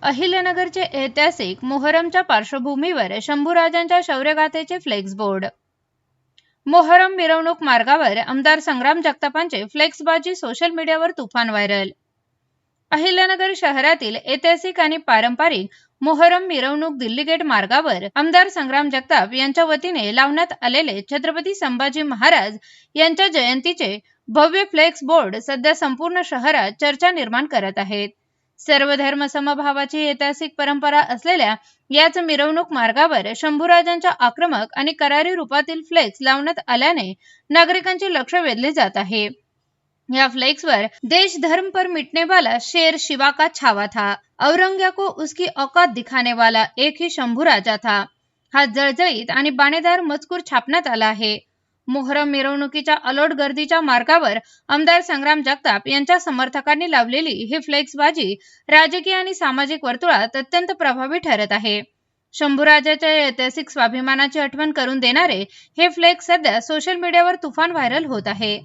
अहिल्यानगरचे ऐतिहासिक मोहरमच्या पार्श्वभूमीवर शंभूराजांच्या शौर्यगाथेचे flex board. Muharram मिरवणूक मार्गावर आमदार संग्राम जगतापांचे फ्लेक्सबाजी सोशल मीडियावर तुफान व्हायरल। अहिल्यानगर शहरातील ऐतिहासिक आणि पारंपरिक मोहरम मिरवणूक दिल्ली गेट मार्गावर आमदार संग्राम जगताप यांच्या वतीने लावण्यात आलेले छत्रपती संभाजी महाराज यांच्या जयंतीचे भव्य फ्लेक्स बोर्ड सध्या संपूर्ण शहरात चर्चा निर्माण करत आहेत। सर्व धर्म समभावाची ऐतिहासिक परंपरा असलेल्या याच मिरवणूक मार्गावर शंभूराजांच्या आक्रमक आणि करारी रूपातील फ्लेक्स लावण्यात आल्याने नागरिकांचे लक्ष वेधले जात आहे। या फ्लेक्सवर देश धर्म पर मिटने वाला शेर शिवा का छावा था, औरंग्या को उसकी औकात दिखाने वाला एक ही शंभूराजा था, हा जळजळीत आणि बाणेदार मजकूर छापण्यात आला आहे। मोहरम मिरवणुकीच्या अलोट गर्दीच्या मार्गावर आमदार संग्राम जगताप यांच्या समर्थकांनी लावलेली ही फ्लेक्सबाजी राजकीय आणि सामाजिक वर्तुळात अत्यंत प्रभावी ठरत आहे। शंभूराजाच्या ऐतिहासिक स्वाभिमानाची आठवण करून देणारे हे फ्लेक्स सध्या सोशल मीडियावर तुफान व्हायरल होत आहे।